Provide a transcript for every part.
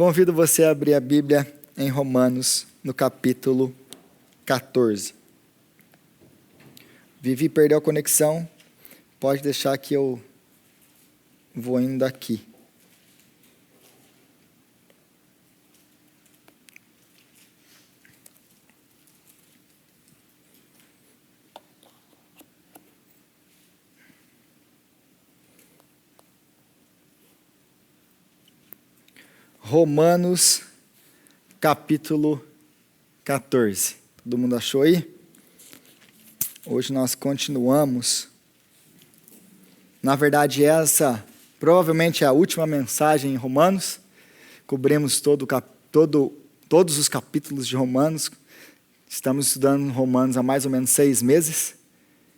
Convido você a abrir a Bíblia em Romanos, no capítulo 14. Vivi perdeu a conexão, pode deixar que eu vou indo aqui. Romanos, capítulo 14. Todo mundo achou aí? Hoje nós continuamos. Na verdade, essa provavelmente é a última mensagem em Romanos. Cobrimos todos os capítulos de Romanos. Estamos estudando Romanos há mais ou menos 6 meses.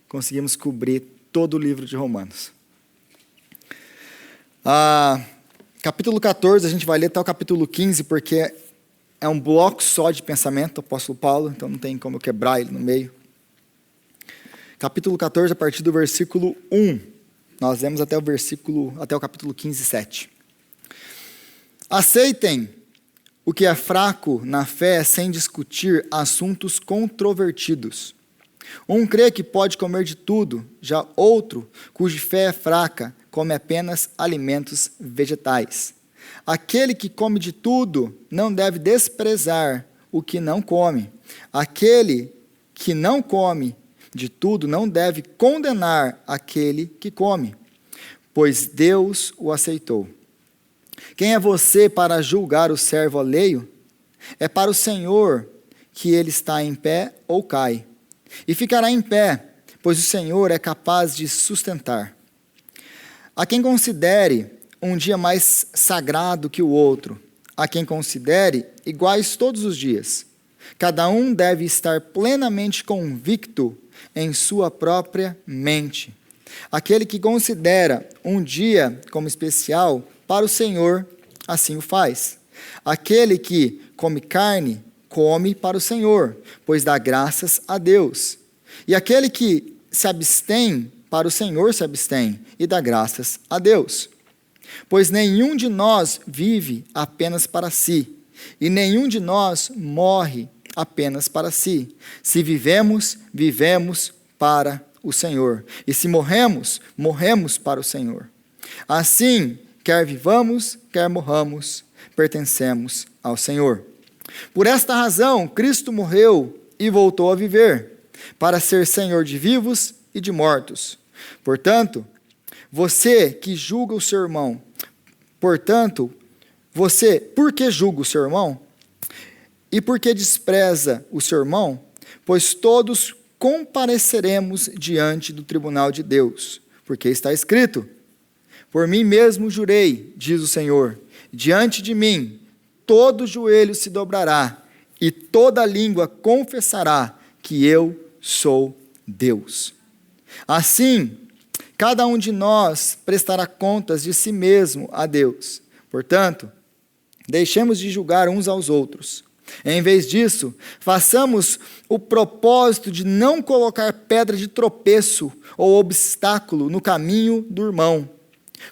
Conseguimos cobrir todo o livro de Romanos. Capítulo 14, a gente vai ler até o capítulo 15, porque é um bloco só de pensamento do apóstolo Paulo, então não tem como eu quebrar ele no meio. Capítulo 14, a partir do versículo 1. Nós lemos até o capítulo 15, 7. Aceitem o que é fraco na fé sem discutir assuntos controvertidos. Um crê que pode comer de tudo, já outro, cuja fé é fraca, come apenas alimentos vegetais. Aquele que come de tudo não deve desprezar o que não come. Aquele que não come de tudo não deve condenar aquele que come, pois Deus o aceitou. Quem é você para julgar o servo alheio? É para o Senhor que ele está em pé ou cai. E ficará em pé, pois o Senhor é capaz de sustentar. A quem considere um dia mais sagrado que o outro, a quem considere iguais todos os dias. Cada um deve estar plenamente convicto em sua própria mente. Aquele que considera um dia como especial para o Senhor, assim o faz. Aquele que come carne, come para o Senhor, pois dá graças a Deus. E aquele que se abstém, para o Senhor se abstém, e dá graças a Deus. Pois nenhum de nós vive apenas para si, e nenhum de nós morre apenas para si. Se vivemos, vivemos para o Senhor. E se morremos, morremos para o Senhor. Assim, quer vivamos, quer morramos, pertencemos ao Senhor. Por esta razão, Cristo morreu e voltou a viver, para ser Senhor de vivos e de mortos. Portanto, você que julga o seu irmão, por que julga o seu irmão? E por que despreza o seu irmão? Pois todos compareceremos diante do tribunal de Deus, porque está escrito: por mim mesmo jurei, diz o Senhor, diante de mim todo joelho se dobrará e toda língua confessará que eu sou Deus. Assim, cada um de nós prestará contas de si mesmo a Deus. Portanto, deixemos de julgar uns aos outros. Em vez disso, façamos o propósito de não colocar pedra de tropeço ou obstáculo no caminho do irmão.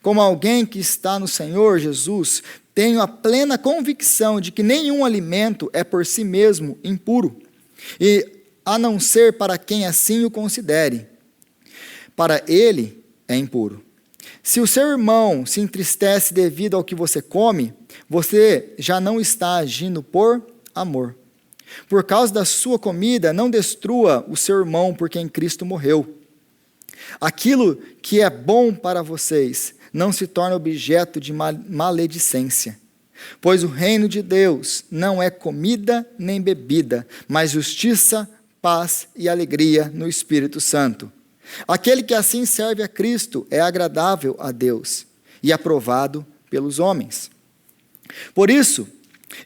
Como alguém que está no Senhor Jesus, tenho a plena convicção de que nenhum alimento é por si mesmo impuro, e a não ser para quem assim o considere. Para ele é impuro. Se o seu irmão se entristece devido ao que você come, você já não está agindo por amor. Por causa da sua comida, não destrua o seu irmão por quem Cristo morreu. Aquilo que é bom para vocês não se torna objeto de maledicência, pois o reino de Deus não é comida nem bebida, mas justiça, paz e alegria no Espírito Santo. Aquele que assim serve a Cristo é agradável a Deus e aprovado pelos homens. Por isso,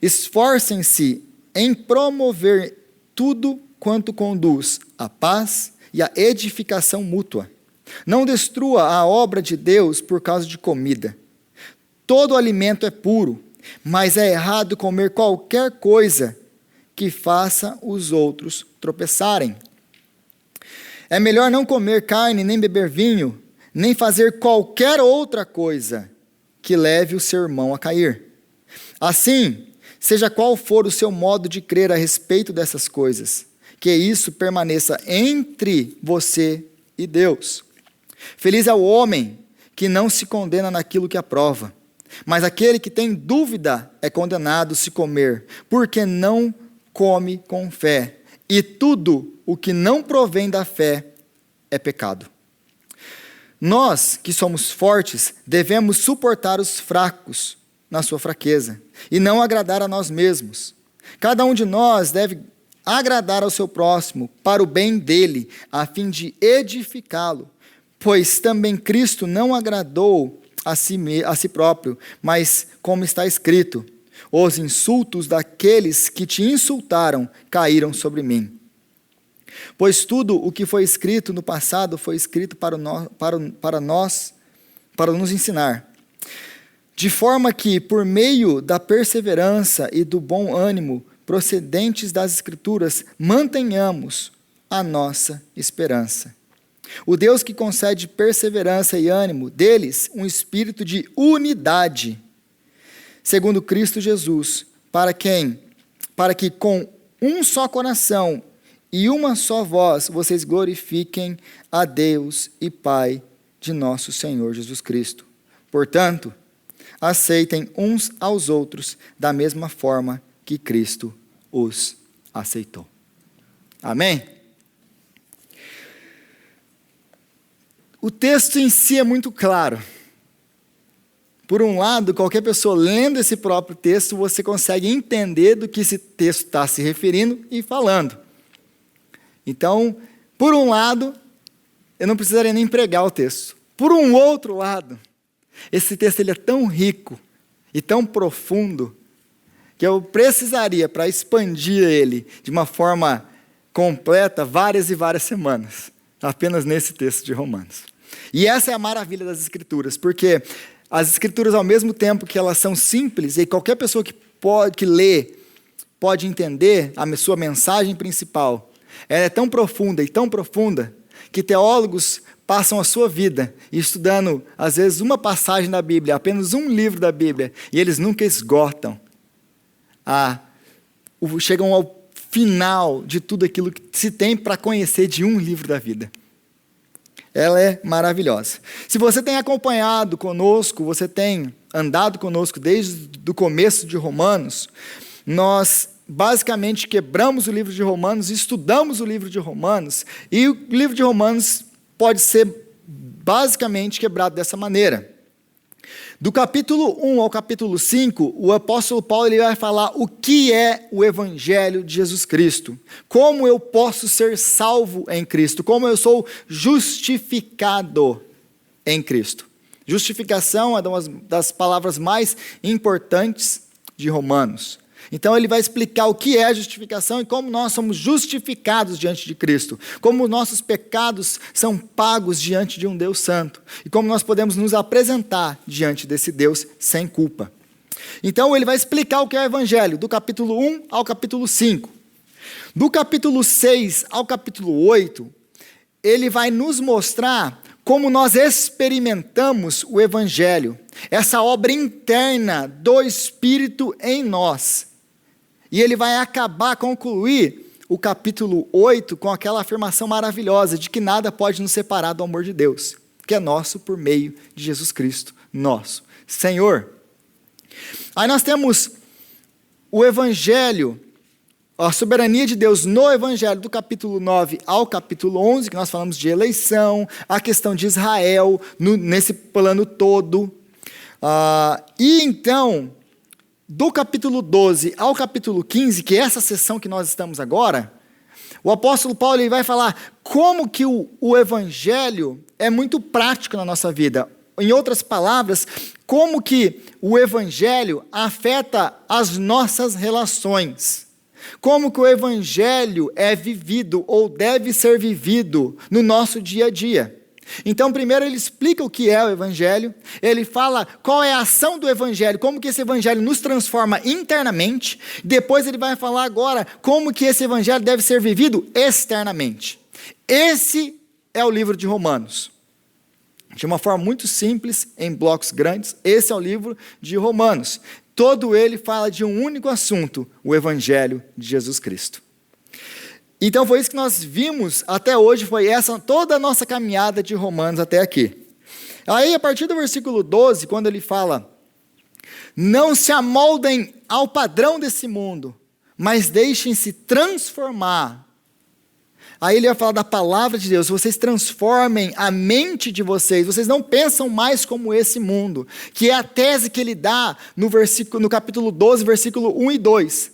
esforcem-se em promover tudo quanto conduz à paz e à edificação mútua. Não destrua a obra de Deus por causa de comida. Todo alimento é puro, mas é errado comer qualquer coisa que faça os outros tropeçarem. É melhor não comer carne, nem beber vinho, nem fazer qualquer outra coisa que leve o seu irmão a cair. Assim, seja qual for o seu modo de crer a respeito dessas coisas, que isso permaneça entre você e Deus. Feliz é o homem que não se condena naquilo que aprova, mas aquele que tem dúvida é condenado se comer, porque não come com fé. E tudo o que não provém da fé é pecado. Nós, que somos fortes, devemos suportar os fracos na sua fraqueza, e não agradar a nós mesmos. Cada um de nós deve agradar ao seu próximo, para o bem dele, a fim de edificá-lo, pois também Cristo não agradou a si próprio, mas como está escrito, os insultos daqueles que te insultaram caíram sobre mim. Pois tudo o que foi escrito no passado foi escrito para nos ensinar, de forma que, por meio da perseverança e do bom ânimo procedentes das Escrituras, mantenhamos a nossa esperança. O Deus que concede perseverança e ânimo, deles um espírito de unidade, segundo Cristo Jesus, para que com um só coração e uma só voz vocês glorifiquem a Deus e Pai de nosso Senhor Jesus Cristo. Portanto, aceitem uns aos outros da mesma forma que Cristo os aceitou. Amém? O texto em si é muito claro. Por um lado, qualquer pessoa lendo esse próprio texto, você consegue entender do que esse texto está se referindo e falando. Então, por um lado, eu não precisaria nem pregar o texto. Por um outro lado, esse texto ele é tão rico e tão profundo que eu precisaria, para expandir ele de uma forma completa, várias e várias semanas, apenas nesse texto de Romanos. E essa é a maravilha das Escrituras, porque as Escrituras, ao mesmo tempo que elas são simples, e qualquer pessoa que lê pode entender a sua mensagem principal, ela é tão profunda e tão profunda que teólogos passam a sua vida estudando, às vezes, uma passagem da Bíblia, apenas um livro da Bíblia, e eles nunca esgotam. Chegam ao final de tudo aquilo que se tem para conhecer de um livro da vida. Ela é maravilhosa. Se você tem acompanhado conosco, você tem andado conosco desde o começo de Romanos, nós basicamente quebramos o livro de Romanos, estudamos o livro de Romanos, e o livro de Romanos pode ser basicamente quebrado dessa maneira. Do capítulo 1 ao capítulo 5, o apóstolo Paulo ele vai falar o que é o Evangelho de Jesus Cristo, como eu posso ser salvo em Cristo, como eu sou justificado em Cristo. Justificação é uma das palavras mais importantes de Romanos. Então ele vai explicar o que é a justificação e como nós somos justificados diante de Cristo, como nossos pecados são pagos diante de um Deus santo e como nós podemos nos apresentar diante desse Deus sem culpa. Então ele vai explicar o que é o Evangelho, do capítulo 1 ao capítulo 5. Do capítulo 6 ao capítulo 8, ele vai nos mostrar como nós experimentamos o Evangelho, essa obra interna do Espírito em nós. E ele vai concluir o capítulo 8 com aquela afirmação maravilhosa de que nada pode nos separar do amor de Deus, que é nosso por meio de Jesus Cristo, nosso Senhor. Aí nós temos o Evangelho, a soberania de Deus no Evangelho, do capítulo 9 ao capítulo 11, que nós falamos de eleição, a questão de Israel, nesse plano todo. E então, do capítulo 12 ao capítulo 15, que é essa sessão que nós estamos agora, o apóstolo Paulo ele vai falar como que o Evangelho é muito prático na nossa vida. Em outras palavras, como que o Evangelho afeta as nossas relações. Como que o Evangelho é vivido ou deve ser vivido no nosso dia a dia. Então, primeiro ele explica o que é o Evangelho, ele fala qual é a ação do Evangelho, como que esse Evangelho nos transforma internamente, depois ele vai falar agora como que esse Evangelho deve ser vivido externamente. Esse é o livro de Romanos. De uma forma muito simples, em blocos grandes, esse é o livro de Romanos. todo ele fala de um único assunto, o Evangelho de Jesus Cristo. Então foi isso que nós vimos até hoje, foi essa toda a nossa caminhada de Romanos até aqui. Aí a partir do versículo 12, quando ele fala, não se amoldem ao padrão desse mundo, mas deixem-se transformar. Aí ele vai falar da palavra de Deus, vocês transformem a mente de vocês não pensam mais como esse mundo, que é a tese que ele dá no capítulo 12, versículo 1 e 2,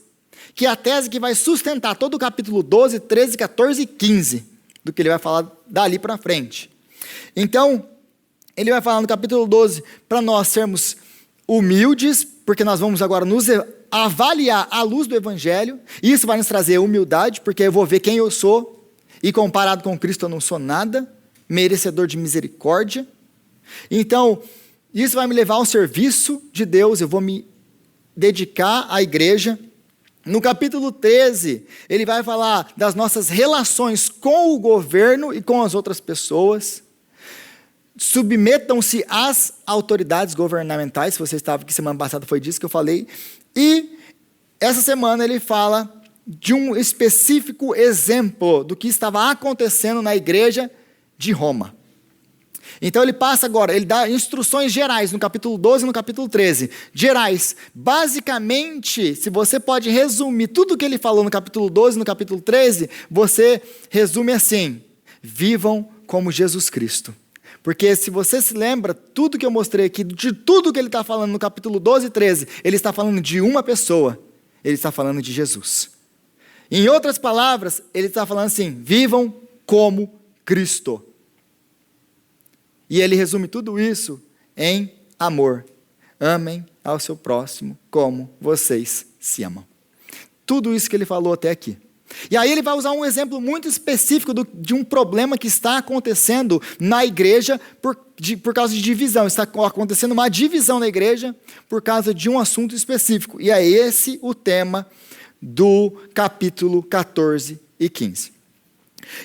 que é a tese que vai sustentar todo o capítulo 12, 13, 14 e 15, do que ele vai falar dali para frente. Então, ele vai falar no capítulo 12, para nós sermos humildes, porque nós vamos agora nos avaliar à luz do Evangelho, e isso vai nos trazer humildade, porque eu vou ver quem eu sou, e comparado com Cristo eu não sou nada, merecedor de misericórdia. Então, isso vai me levar ao serviço de Deus, eu vou me dedicar à igreja. No capítulo 13, ele vai falar das nossas relações com o governo e com as outras pessoas. Submetam-se às autoridades governamentais, se você estava aqui semana passada, foi disso que eu falei. E essa semana ele fala de um específico exemplo do que estava acontecendo na igreja de Roma. Então ele passa agora, ele dá instruções gerais no capítulo 12 e no capítulo 13. Gerais, basicamente, se você pode resumir tudo o que ele falou no capítulo 12 e no capítulo 13, você resume assim: vivam como Jesus Cristo. Porque se você se lembra, tudo que eu mostrei aqui, de tudo que ele está falando no capítulo 12 e 13, ele está falando de uma pessoa, ele está falando de Jesus. Em outras palavras, ele está falando assim, vivam como Cristo. E ele resume tudo isso em amor. Amem ao seu próximo como vocês se amam. Tudo isso que ele falou até aqui. E aí ele vai usar um exemplo muito específico de um problema que está acontecendo na igreja por causa de divisão. Está acontecendo uma divisão na igreja por causa de um assunto específico. E é esse o tema do capítulo 14 e 15.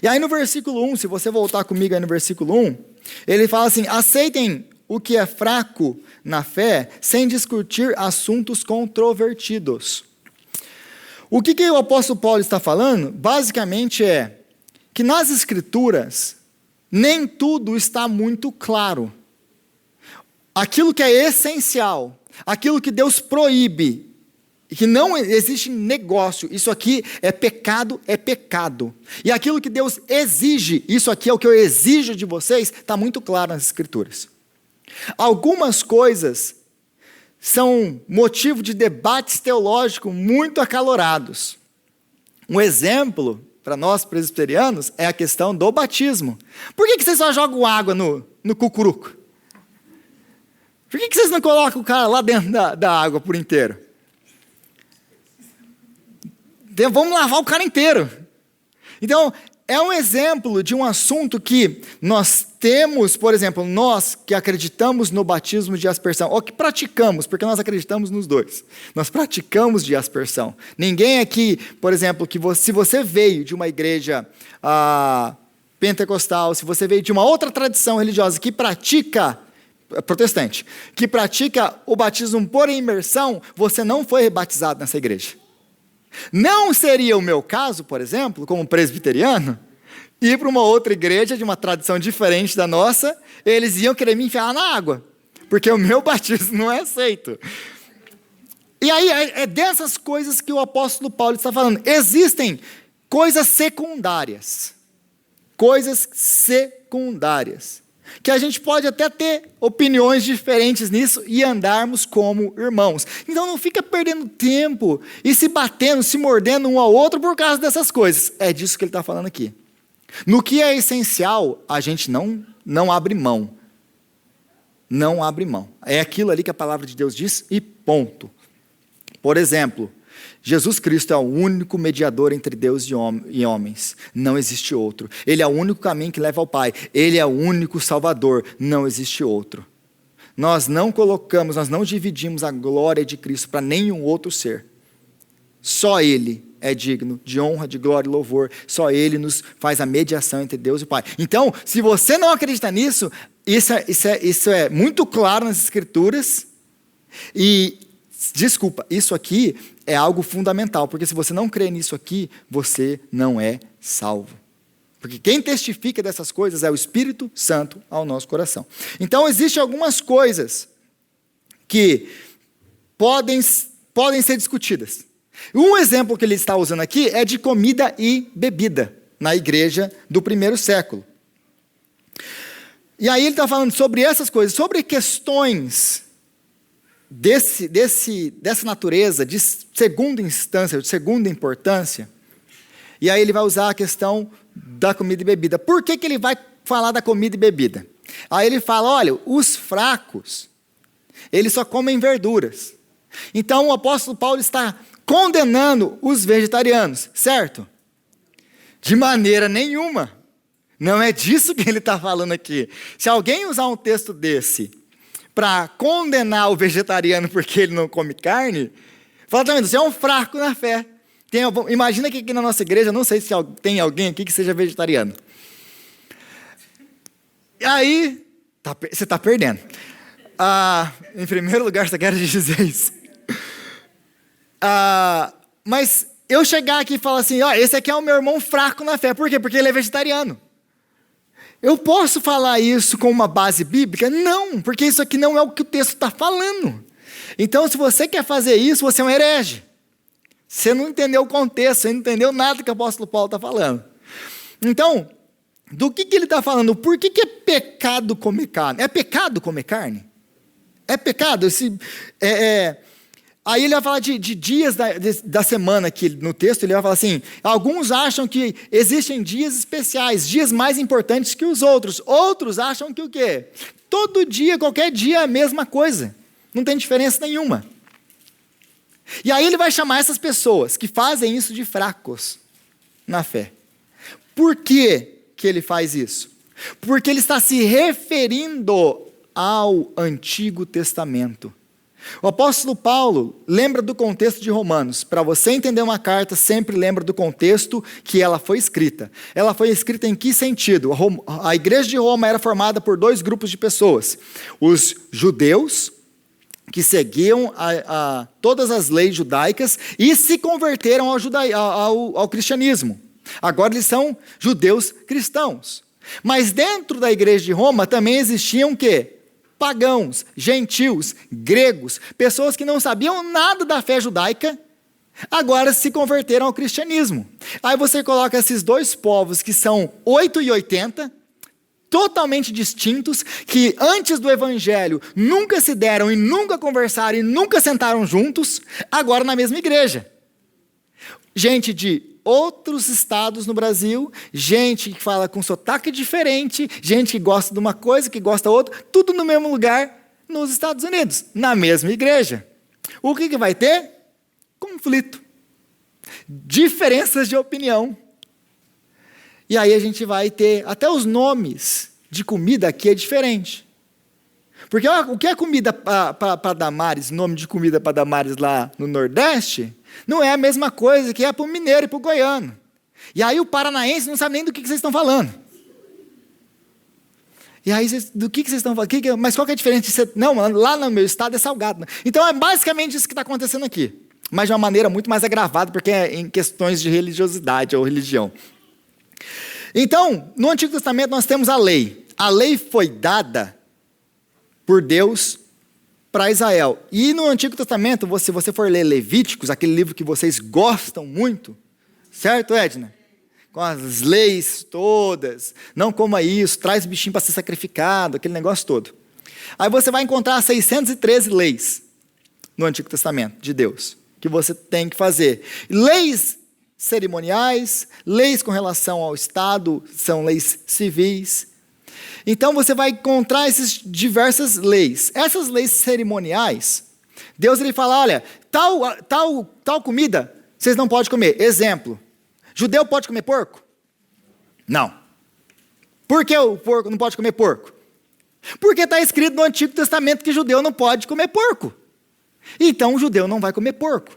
E aí no versículo 1, se você voltar comigo aí no versículo 1, ele fala assim, aceitem o que é fraco na fé, sem discutir assuntos controvertidos. O que o apóstolo Paulo está falando, basicamente é que nas Escrituras, nem tudo está muito claro. Aquilo que é essencial, aquilo que Deus proíbe, que não existe negócio, isso aqui é pecado, é pecado. E aquilo que Deus exige, isso aqui é o que eu exijo de vocês, está muito claro nas Escrituras. Algumas coisas são motivo de debates teológicos muito acalorados. Um exemplo, para nós presbiterianos, é a questão do batismo. Por que vocês só jogam água no cucuruco? Por que vocês não colocam o cara lá dentro da água por inteiro? Vamos lavar o cara inteiro. Então, é um exemplo de um assunto que nós temos, por exemplo, nós que acreditamos no batismo de aspersão, ou que praticamos, porque nós acreditamos nos dois. Nós praticamos de aspersão. Ninguém aqui, por exemplo, se você veio de uma igreja pentecostal, se você veio de uma outra tradição religiosa que pratica, protestante, que pratica o batismo por imersão, você não foi rebatizado nessa igreja. Não seria o meu caso, por exemplo, como presbiteriano, ir para uma outra igreja de uma tradição diferente da nossa, eles iam querer me enfiar na água, porque o meu batismo não é aceito. E aí é dessas coisas que o apóstolo Paulo está falando. Existem coisas secundárias, que a gente pode até ter opiniões diferentes nisso e andarmos como irmãos. Então não fica perdendo tempo e se batendo, se mordendo um ao outro por causa dessas coisas. É disso que ele está falando aqui. No que é essencial, a gente não abre mão. Não abre mão. É aquilo ali que a palavra de Deus diz e ponto. Por exemplo, Jesus Cristo é o único mediador entre Deus e homens. Não existe outro. Ele é o único caminho que leva ao Pai. Ele é o único Salvador. Não existe outro. Nós não dividimos a glória de Cristo para nenhum outro ser. Só Ele é digno de honra, de glória e louvor. Só Ele nos faz a mediação entre Deus e o Pai. Então, se você não acredita nisso, isso é muito claro nas Escrituras. E Desculpa, isso aqui é algo fundamental, porque se você não crê nisso aqui, você não é salvo. Porque quem testifica dessas coisas é o Espírito Santo ao nosso coração. Então, existem algumas coisas que podem ser discutidas. Um exemplo que ele está usando aqui é de comida e bebida, na igreja do primeiro século. E aí ele está falando sobre essas coisas, sobre questões dessa natureza, de segunda instância, de segunda importância. E aí ele vai usar a questão da comida e bebida. Por que ele vai falar da comida e bebida? Aí ele fala, olha, os fracos, eles só comem verduras. Então o apóstolo Paulo está condenando os vegetarianos, certo? De maneira nenhuma. Não é disso que ele está falando aqui. Se alguém usar um texto desse para condenar o vegetariano porque ele não come carne, fala também, você é um fraco na fé. Imagina que aqui na nossa igreja, não sei se tem alguém aqui que seja vegetariano. E aí, você está perdendo. Em primeiro lugar, você quer dizer isso. Mas eu chegar aqui e falar assim, esse aqui é o meu irmão fraco na fé. Por quê? Porque ele é vegetariano. Eu posso falar isso com uma base bíblica? Não, porque isso aqui não é o que o texto está falando. Então, se você quer fazer isso, você é um herege. Você não entendeu o contexto, você não entendeu nada que o apóstolo Paulo está falando. Então, do que ele está falando? Por que é pecado comer carne? É pecado comer carne? É pecado? Aí ele vai falar de dias da semana aqui no texto, ele vai falar assim, alguns acham que existem dias especiais, dias mais importantes que os outros. Outros acham que o quê? Todo dia, qualquer dia é a mesma coisa. Não tem diferença nenhuma. E aí ele vai chamar essas pessoas que fazem isso de fracos na fé. Por que ele faz isso? Porque ele está se referindo ao Antigo Testamento. O apóstolo Paulo lembra do contexto de Romanos. Para você entender uma carta, sempre lembra do contexto que ela foi escrita. Ela foi escrita em que sentido? A igreja de Roma era formada por dois grupos de pessoas. Os judeus, que seguiam todas as leis judaicas e se converteram ao cristianismo. Agora eles são judeus cristãos. Mas dentro da igreja de Roma também existiam o quê? Pagãos, gentios, gregos, pessoas que não sabiam nada da fé judaica, agora se converteram ao cristianismo. Aí você coloca esses dois povos que são 8 e 80, totalmente distintos, que antes do evangelho nunca se deram e nunca conversaram e nunca sentaram juntos, agora na mesma igreja. Gente de outros estados no Brasil, gente que fala com sotaque diferente, gente que gosta de uma coisa, que gosta da outra, tudo no mesmo lugar nos Estados Unidos, na mesma igreja. O que vai ter? Conflito. Diferenças de opinião. E aí a gente vai ter, até os nomes de comida aqui é diferente. Porque o que é comida para Damares, nome de comida para Damares lá no Nordeste, não é a mesma coisa que é para o mineiro e para o goiano. E aí o paranaense não sabe nem do que vocês estão falando. E aí, do que vocês estão falando? Mas qual que é a diferença? Não, lá no meu estado é salgado. Então é basicamente isso que está acontecendo aqui. Mas de uma maneira muito mais agravada, porque é em questões de religiosidade ou religião. Então, no Antigo Testamento nós temos a lei. A lei foi dada por Deus para Israel. E no Antigo Testamento, se você for ler Levíticos, aquele livro que vocês gostam muito, certo, Edna? Com as leis todas, não coma isso, traz bichinho para ser sacrificado, aquele negócio todo. Aí você vai encontrar 613 leis no Antigo Testamento de Deus, que você tem que fazer. Leis cerimoniais, leis com relação ao Estado, são leis civis. Então você vai encontrar essas diversas leis. Essas leis cerimoniais, Deus ele fala, olha, tal comida vocês não podem comer. Exemplo, judeu pode comer porco? Não. Por que o porco não pode comer porco? Porque está escrito no Antigo Testamento que judeu não pode comer porco. Então o judeu não vai comer porco.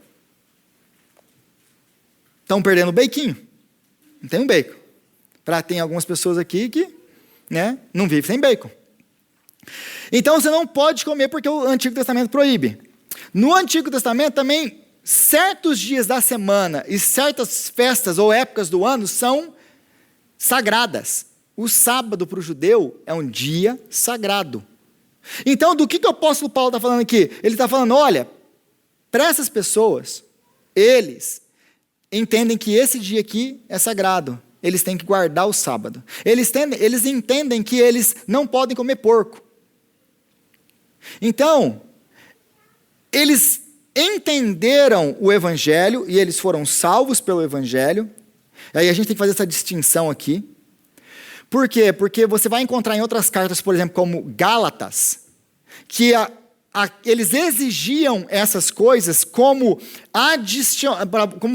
Estão perdendo o beiquinho. Não tem um bacon. Tem algumas pessoas aqui que não vivem sem bacon. Então você não pode comer porque o Antigo Testamento proíbe. No Antigo Testamento também, certos dias da semana e certas festas ou épocas do ano são sagradas. O sábado para o judeu é um dia sagrado. Então, do que o apóstolo Paulo está falando aqui? Ele está falando, olha, para essas pessoas, eles entendem que esse dia aqui é sagrado. Eles têm que guardar o sábado. Eles entendem que eles não podem comer porco. Então, eles entenderam o Evangelho e eles foram salvos pelo Evangelho. Aí a gente tem que fazer essa distinção aqui. Por quê? Porque você vai encontrar em outras cartas, por exemplo, como Gálatas, que eles exigiam essas coisas como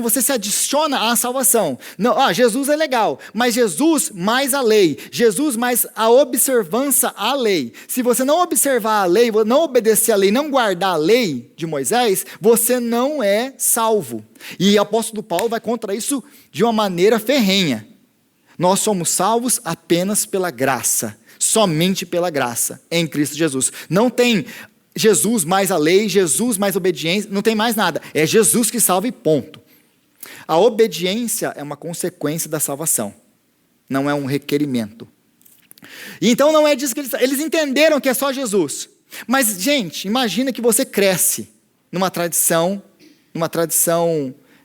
você se adiciona à salvação. Não, Jesus é legal, mas Jesus mais a lei, Jesus mais a observância à lei. Se você não observar a lei, não obedecer a lei, não guardar a lei de Moisés, você não é salvo. E o apóstolo Paulo vai contra isso de uma maneira ferrenha. Nós somos salvos apenas pela graça, somente pela graça, em Cristo Jesus. Não tem Jesus mais a lei, Jesus mais obediência, não tem mais nada. É Jesus que salva e ponto. A obediência é uma consequência da salvação, não é um requerimento. E então não é disso que eles entenderam que é só Jesus. Mas, gente, imagina que você cresce numa tradição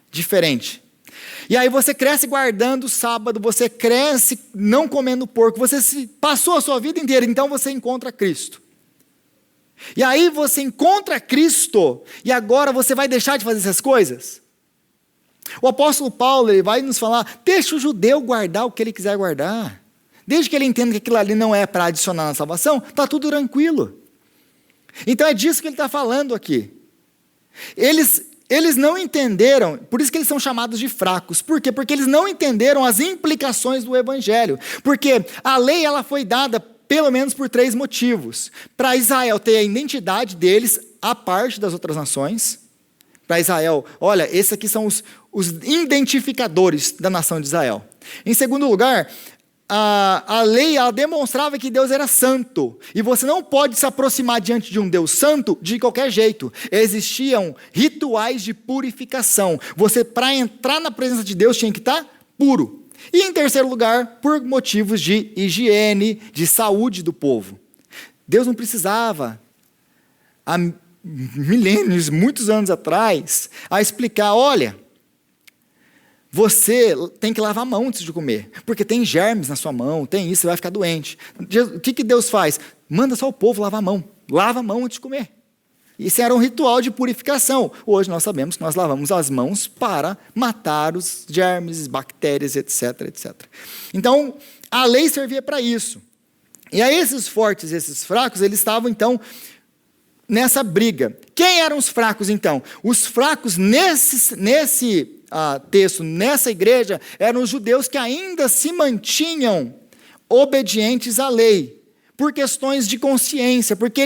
diferente. E aí você cresce guardando o sábado, você cresce não comendo porco, você passou a sua vida inteira, então você encontra Cristo. E aí você encontra Cristo, e agora você vai deixar de fazer essas coisas? O apóstolo Paulo, ele vai nos falar, deixa o judeu guardar o que ele quiser guardar. Desde que ele entenda que aquilo ali não é para adicionar na salvação, está tudo tranquilo. Então é disso que ele está falando aqui. Eles não entenderam, por isso que eles são chamados de fracos. Por quê? Porque eles não entenderam as implicações do Evangelho. Porque a lei ela foi dada pelo menos por 3 motivos. Para Israel ter a identidade deles, à parte das outras nações. Para Israel, olha, esses aqui são os identificadores da nação de Israel. Em segundo lugar, a lei ela demonstrava que Deus era santo. E você não pode se aproximar diante de um Deus santo de qualquer jeito. Existiam rituais de purificação. Você, para entrar na presença de Deus, tinha que estar puro. E em terceiro lugar, por motivos de higiene, de saúde do povo. Deus não precisava, há milênios, muitos anos atrás, a explicar, olha, você tem que lavar a mão antes de comer, porque tem germes na sua mão, tem isso, você vai ficar doente. O que Deus faz? Manda só o povo lavar a mão. Lava a mão antes de comer. Isso era um ritual de purificação. Hoje nós sabemos que nós lavamos as mãos para matar os germes, bactérias, etc, etc. Então, a lei servia para isso. E aí esses fortes e esses fracos, eles estavam então nessa briga. Quem eram os fracos então? Os fracos nesse texto, nessa igreja, eram os judeus que ainda se mantinham obedientes à lei. Por questões de consciência, porque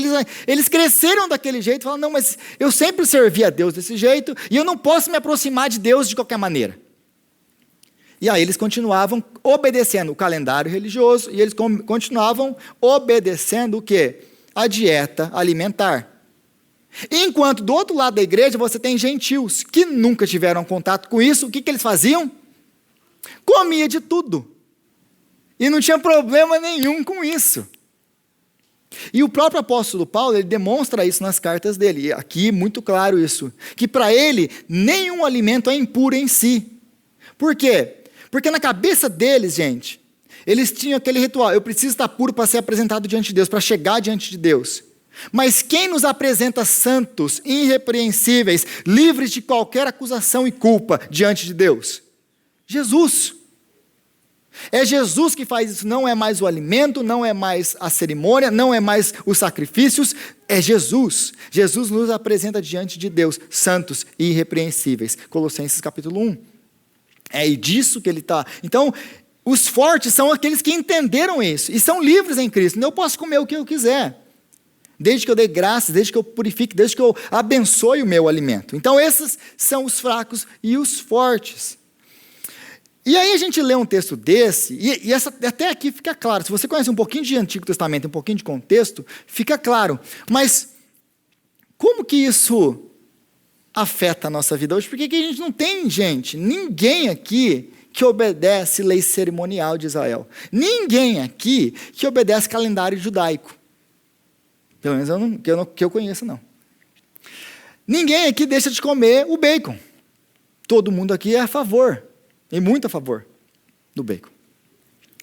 eles cresceram daquele jeito, falaram, não, mas eu sempre servi a Deus desse jeito, e eu não posso me aproximar de Deus de qualquer maneira. E aí eles continuavam obedecendo o calendário religioso, e eles continuavam obedecendo o quê? A dieta alimentar. Enquanto do outro lado da igreja você tem gentios, que nunca tiveram contato com isso, o que eles faziam? Comia de tudo. E não tinha problema nenhum com isso. E o próprio apóstolo Paulo, ele demonstra isso nas cartas dele, e aqui muito claro isso, que para ele, nenhum alimento é impuro em si. Por quê? Porque na cabeça deles, gente, eles tinham aquele ritual, eu preciso estar puro para ser apresentado diante de Deus, para chegar diante de Deus. Mas quem nos apresenta santos, irrepreensíveis, livres de qualquer acusação e culpa diante de Deus? Jesus. É Jesus que faz isso, não é mais o alimento, não é mais a cerimônia, não é mais os sacrifícios, é Jesus. Jesus nos apresenta diante de Deus, santos e irrepreensíveis. Colossenses capítulo 1. É disso que ele está. Então, os fortes são aqueles que entenderam isso e são livres em Cristo. Eu posso comer o que eu quiser, desde que eu dê graças, desde que eu purifique, desde que eu abençoe o meu alimento. Então, esses são os fracos e os fortes. E aí a gente lê um texto desse, e até aqui fica claro, se você conhece um pouquinho de Antigo Testamento, um pouquinho de contexto, fica claro. Mas como que isso afeta a nossa vida hoje? Porque que a gente não tem, gente, ninguém aqui que obedece lei cerimonial de Israel. Ninguém aqui que obedece calendário judaico. Pelo menos que eu conheço, não. Ninguém aqui deixa de comer o bacon. Todo mundo aqui é a favor, e muito a favor do bacon.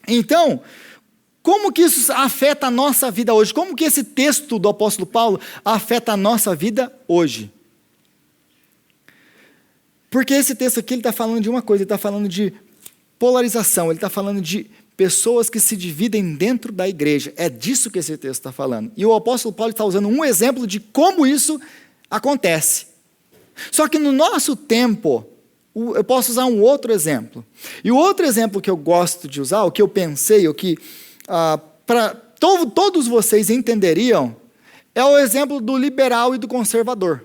Então, como que isso afeta a nossa vida hoje? Como que esse texto do apóstolo Paulo afeta a nossa vida hoje? Porque esse texto aqui ele está falando de uma coisa, ele está falando de polarização, ele está falando de pessoas que se dividem dentro da igreja. É disso que esse texto está falando. E o apóstolo Paulo está usando um exemplo de como isso acontece. Só que no nosso tempo, eu posso usar um outro exemplo. E o outro exemplo que eu gosto de usar, o que eu pensei, o que para todos vocês entenderiam, é o exemplo do liberal e do conservador.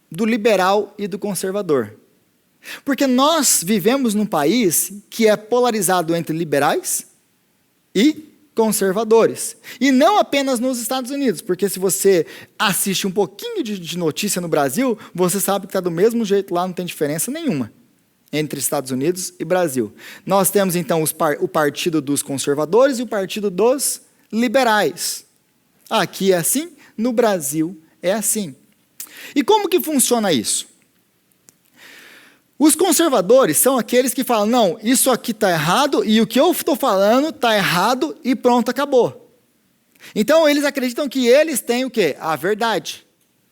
Do liberal e do conservador. Porque nós vivemos num país que é polarizado entre liberais e conservadores. E não apenas nos Estados Unidos, porque se você assiste um pouquinho de notícia no Brasil, você sabe que está do mesmo jeito lá, não tem diferença nenhuma entre Estados Unidos e Brasil. Nós temos então o partido dos conservadores e o partido dos liberais. Aqui é assim, no Brasil é assim. E como que funciona isso? Os conservadores são aqueles que falam, não, isso aqui está errado e o que eu estou falando está errado e pronto, acabou. Então, eles acreditam que eles têm o quê? A verdade.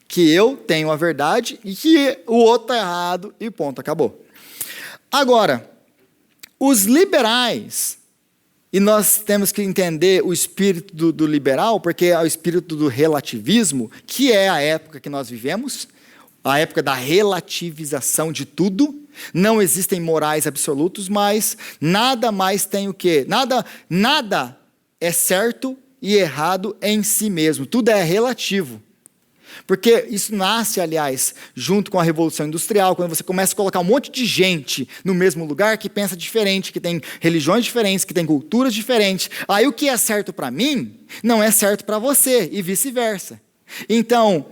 Que eu tenho a verdade e que o outro está errado e ponto, acabou. Agora, os liberais, e nós temos que entender o espírito do liberal, porque é o espírito do relativismo, que é a época que nós vivemos, a época da relativização de tudo. Não existem morais absolutos, mas nada mais tem o quê? Nada é certo e errado em si mesmo. Tudo é relativo. Porque isso nasce, aliás, junto com a Revolução Industrial, quando você começa a colocar um monte de gente no mesmo lugar que pensa diferente, que tem religiões diferentes, que tem culturas diferentes. Aí o que é certo para mim não é certo para você e vice-versa. Então,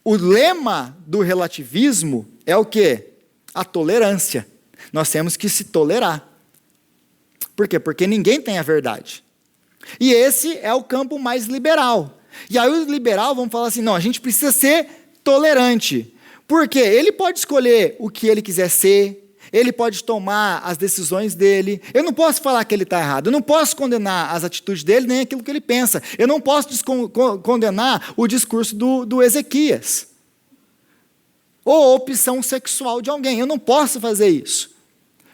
o lema do relativismo é o quê? A tolerância. Nós temos que se tolerar. Por quê? Porque ninguém tem a verdade. E esse é o campo mais liberal. E aí os liberais vão falar assim, não, a gente precisa ser tolerante. Por quê? Ele pode escolher o que ele quiser ser, ele pode tomar as decisões dele. Eu não posso falar que ele está errado, eu não posso condenar as atitudes dele, nem aquilo que ele pensa. Eu não posso condenar o discurso do Ezequias. Ou a opção sexual de alguém. Eu não posso fazer isso.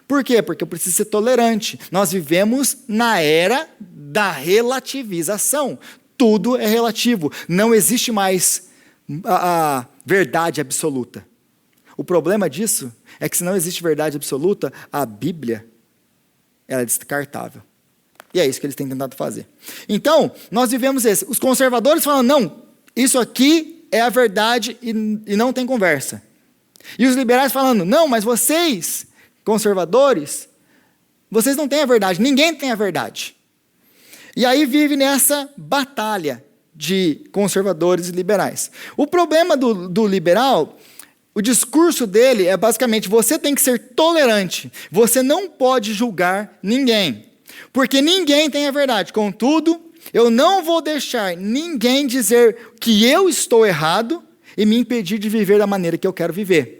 Por quê? Porque eu preciso ser tolerante. Nós vivemos na era da relativização. Tudo é relativo. Não existe mais a verdade absoluta. O problema disso é que se não existe verdade absoluta, a Bíblia ela é descartável. E é isso que eles têm tentado fazer. Então, nós vivemos esse. Os conservadores falam, não, isso aqui é a verdade e não tem conversa. E os liberais falando, não, mas vocês, conservadores, vocês não têm a verdade, ninguém tem a verdade. E aí vive nessa batalha de conservadores e liberais. O problema do liberal, o discurso dele é basicamente, você tem que ser tolerante, você não pode julgar ninguém, porque ninguém tem a verdade. Contudo, eu não vou deixar ninguém dizer que eu estou errado e me impedir de viver da maneira que eu quero viver.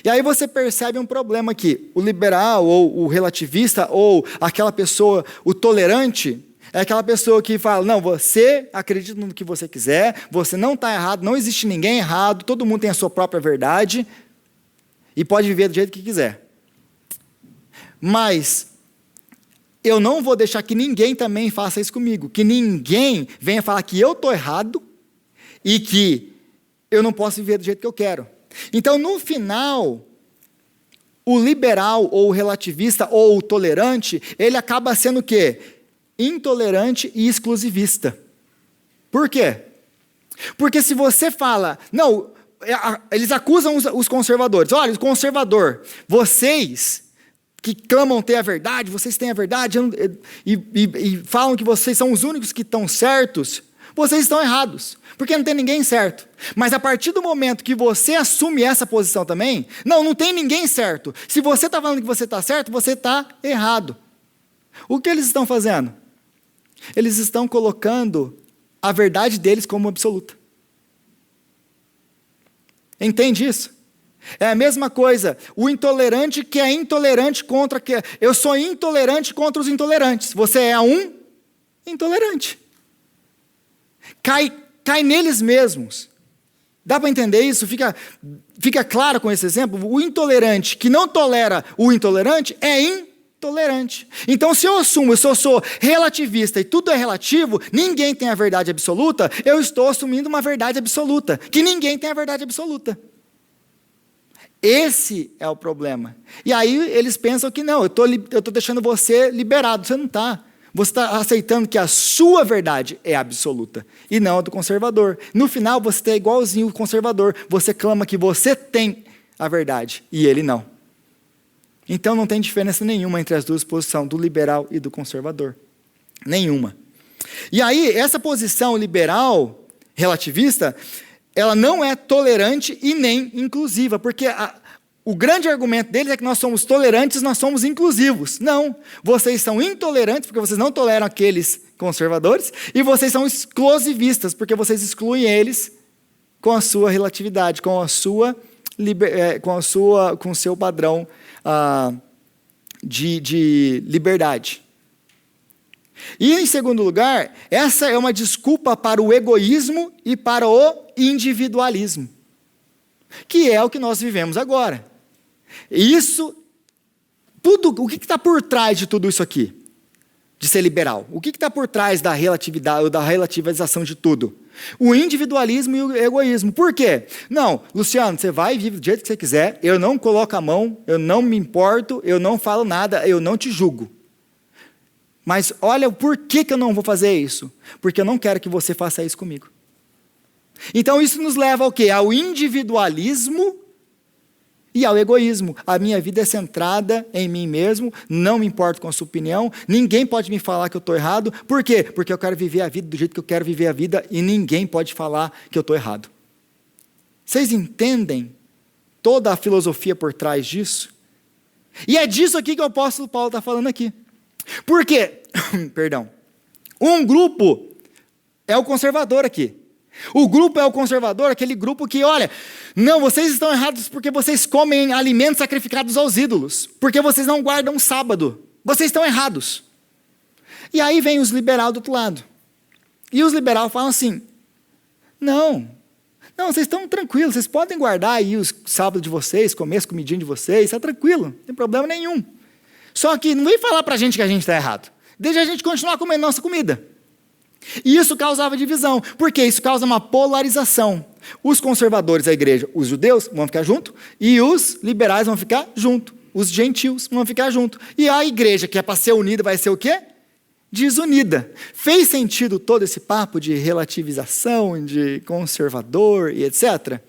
E aí você percebe um problema aqui. O liberal, ou o relativista, ou aquela pessoa, o tolerante, é aquela pessoa que fala, não, você acredita no que você quiser, você não está errado, não existe ninguém errado, todo mundo tem a sua própria verdade, e pode viver do jeito que quiser. Mas eu não vou deixar que ninguém também faça isso comigo, que ninguém venha falar que eu estou errado, e que eu não posso viver do jeito que eu quero. Então, no final, o liberal, ou o relativista, ou o tolerante, ele acaba sendo o quê? Intolerante e exclusivista. Por quê? Porque se você fala, não, eles acusam os conservadores, olha, o conservador, vocês que clamam ter a verdade, vocês têm a verdade, e falam que vocês são os únicos que estão certos, vocês estão errados, porque não tem ninguém certo. Mas a partir do momento que você assume essa posição também, não tem ninguém certo. Se você está falando que você está certo, você está errado. O que eles estão fazendo? Eles estão colocando a verdade deles como absoluta. Entende isso? É a mesma coisa, o intolerante que é intolerante contra... Eu sou intolerante contra os intolerantes. Você é um intolerante. Cai neles mesmos. Dá para entender isso? Fica claro com esse exemplo? O intolerante que não tolera o intolerante é intolerante. Então, se eu sou relativista e tudo é relativo, ninguém tem a verdade absoluta, eu estou assumindo uma verdade absoluta, que ninguém tem a verdade absoluta. Esse é o problema. E aí eles pensam que não, eu estou deixando você liberado. Você não está. Você está aceitando que a sua verdade é absoluta e não a do conservador. No final, você está igualzinho o conservador. Você clama que você tem a verdade e ele não. Então não tem diferença nenhuma entre as duas posições, do liberal e do conservador. Nenhuma. E aí, essa posição liberal, relativista, ela não é tolerante e nem inclusiva, porque o grande argumento deles é que nós somos tolerantes, nós somos inclusivos. Não, vocês são intolerantes porque vocês não toleram aqueles conservadores, e vocês são exclusivistas porque vocês excluem eles com a sua relatividade, com o seu padrão de liberdade. E, em segundo lugar, essa é uma desculpa para o egoísmo e para o individualismo, que é o que nós vivemos agora. Isso, o que está por trás de tudo isso aqui? De ser liberal? O que está por trás da relatividade, ou da relativização de tudo? O individualismo e o egoísmo. Por quê? Não, Luciano, você vai e vive do jeito que você quiser, eu não coloco a mão, eu não me importo, eu não falo nada, eu não te julgo. Mas olha, por que eu não vou fazer isso? Porque eu não quero que você faça isso comigo. Então isso nos leva ao quê? Ao individualismo e ao egoísmo. A minha vida é centrada em mim mesmo, não me importo com a sua opinião, ninguém pode me falar que eu estou errado. Por quê? Porque eu quero viver a vida do jeito que eu quero viver a vida e ninguém pode falar que eu estou errado. Vocês entendem toda a filosofia por trás disso? E é disso aqui que o apóstolo Paulo está falando aqui. Por quê? Perdão. Um grupo é o conservador aqui. O grupo é o conservador, aquele grupo que, olha, não, vocês estão errados porque vocês comem alimentos sacrificados aos ídolos, porque vocês não guardam o sábado. Vocês estão errados. E aí vem os liberais do outro lado. E os liberais falam assim, não, vocês estão tranquilos, vocês podem guardar aí os sábados de vocês, comer as comidinhas de vocês, está tranquilo, não tem problema nenhum. Só que não vem falar para a gente que a gente está errado. Deixa a gente continuar comendo nossa comida. E isso causava divisão. Porque isso causa uma polarização. Os conservadores da igreja, os judeus, vão ficar junto. E os liberais vão ficar junto. Os gentios vão ficar junto. E a igreja, que é para ser unida, vai ser o quê? Desunida. Fez sentido todo esse papo de relativização, de conservador e etc.?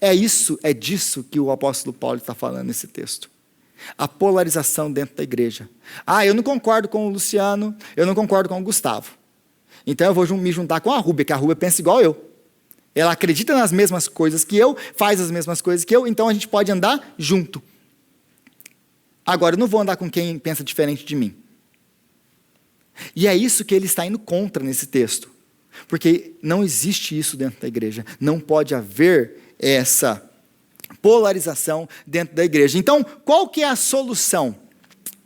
É disso que o apóstolo Paulo está falando nesse texto. A polarização dentro da igreja. Eu não concordo com o Luciano, eu não concordo com o Gustavo. Então eu vou me juntar com a Rúbia, que a Rúbia pensa igual eu. Ela acredita nas mesmas coisas que eu, faz as mesmas coisas que eu, então a gente pode andar junto. Agora, eu não vou andar com quem pensa diferente de mim. E é isso que ele está indo contra nesse texto. Porque não existe isso dentro da igreja. Não pode haver essa polarização dentro da igreja. Então, qual que é a solução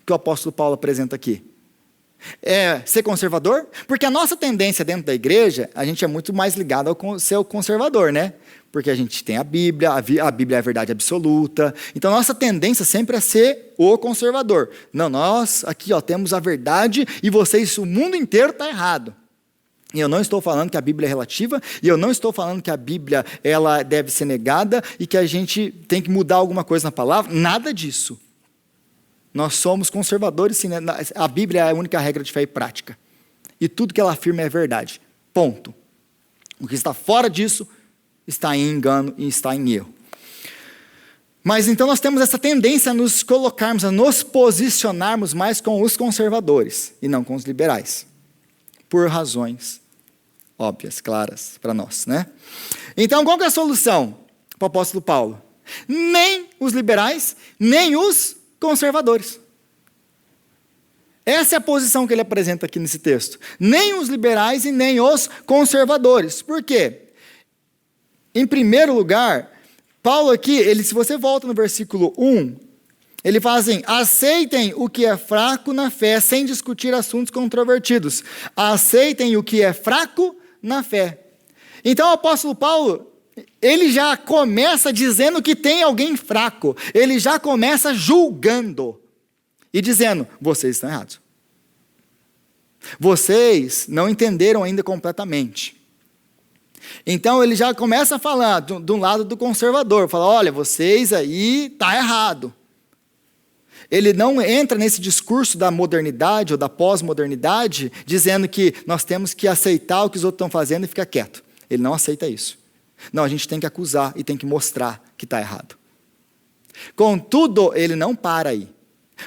que o apóstolo Paulo apresenta aqui? É ser conservador? Porque a nossa tendência dentro da igreja, a gente é muito mais ligado ao ser conservador, né? Porque a gente tem a Bíblia é a verdade absoluta. Então, a nossa tendência sempre é ser o conservador. Não, nós aqui temos a verdade e o mundo inteiro está errado. E eu não estou falando que a Bíblia é relativa, e eu não estou falando que a Bíblia ela deve ser negada e que a gente tem que mudar alguma coisa na palavra. Nada disso. Nós somos conservadores, sim, né? A Bíblia é a única regra de fé e prática. E tudo que ela afirma é verdade. Ponto. O que está fora disso está em engano e está em erro. Mas então nós temos essa tendência a nos colocarmos, a nos posicionarmos mais com os conservadores e não com os liberais. Por razões óbvias, claras para nós, né? Então, qual que é a solução para o apóstolo Paulo? Nem os liberais, nem os conservadores. Essa é a posição que ele apresenta aqui nesse texto. Nem os liberais e nem os conservadores. Por quê? Em primeiro lugar, Paulo aqui, se você volta no versículo 1, ele fala assim: aceitem o que é fraco na fé, sem discutir assuntos controvertidos. Aceitem o que é fraco na fé. Então o apóstolo Paulo, ele já começa dizendo que tem alguém fraco. Ele já começa julgando e dizendo: vocês estão errados. Vocês não entenderam ainda completamente. Então ele já começa a falar do lado do conservador, fala: olha, vocês aí tá errado. Ele não entra nesse discurso da modernidade ou da pós-modernidade, dizendo que nós temos que aceitar o que os outros estão fazendo e ficar quieto. Ele não aceita isso. Não, a gente tem que acusar e tem que mostrar que está errado. Contudo, ele não para aí.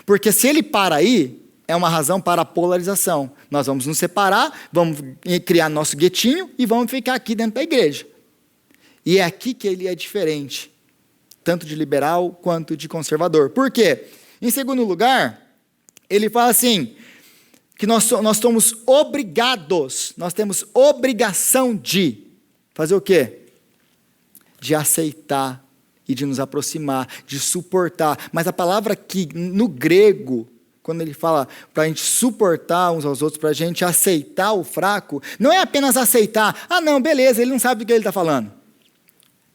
Porque se ele para aí, é uma razão para a polarização. Nós vamos nos separar, vamos criar nosso guetinho e vamos ficar aqui dentro da igreja. E é aqui que ele é diferente, tanto de liberal quanto de conservador. Por quê? Em segundo lugar, ele fala assim, que nós somos obrigados, nós temos obrigação de fazer o quê? De aceitar e de nos aproximar, de suportar. Mas a palavra aqui, no grego, quando ele fala para a gente suportar uns aos outros, para a gente aceitar o fraco, não é apenas aceitar: ah, não, beleza, ele não sabe do que ele está falando.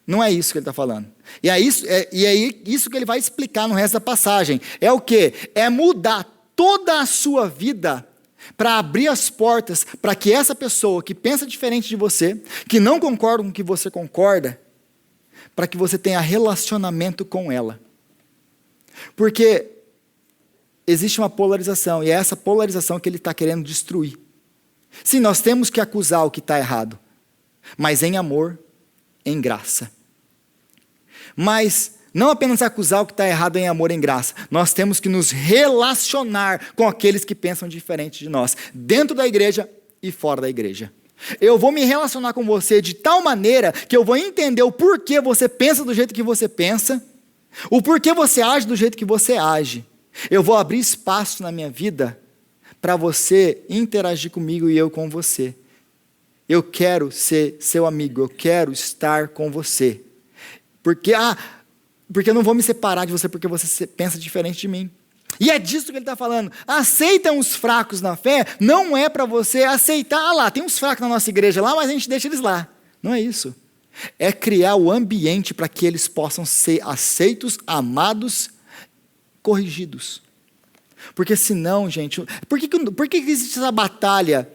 Não é isso que ele está falando. E é isso que ele vai explicar no resto da passagem. É o quê? É mudar toda a sua vida para abrir as portas para que essa pessoa que pensa diferente de você, que não concorda com o que você concorda, para que você tenha relacionamento com ela. Porque existe uma polarização, e é essa polarização que ele está querendo destruir. Sim, nós temos que acusar o que está errado, mas em amor, em graça. Mas não apenas acusar o que está errado em amor, em graça, nós temos que nos relacionar com aqueles que pensam diferente de nós, dentro da igreja e fora da igreja. Eu vou me relacionar com você de tal maneira que eu vou entender o porquê você pensa do jeito que você pensa, o porquê você age do jeito que você age. Eu vou abrir espaço na minha vida para você interagir comigo e eu com você. Eu quero ser seu amigo, eu quero estar com você. Porque eu não vou me separar de você porque você pensa diferente de mim. E é disso que ele está falando. Aceitam os fracos na fé, não é para você aceitar: lá, tem uns fracos na nossa igreja lá, mas a gente deixa eles lá. Não é isso. É criar o ambiente para que eles possam ser aceitos, amados, corrigidos. Porque senão, gente, por que existe essa batalha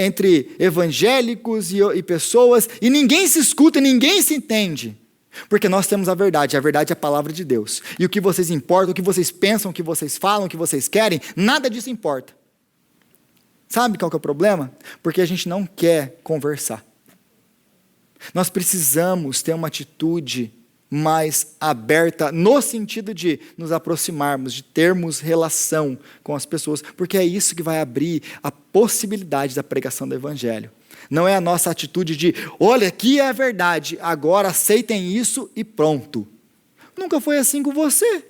entre evangélicos e pessoas, e ninguém se escuta, ninguém se entende? Porque nós temos a verdade é a palavra de Deus. E o que vocês importam, o que vocês pensam, o que vocês falam, o que vocês querem, nada disso importa. Sabe qual que é o problema? Porque a gente não quer conversar. Nós precisamos ter uma atitude mais aberta, no sentido de nos aproximarmos, de termos relação com as pessoas, porque é isso que vai abrir a possibilidade da pregação do evangelho. Não é a nossa atitude de: olha, aqui é a verdade, agora aceitem isso e pronto. Nunca foi assim com você.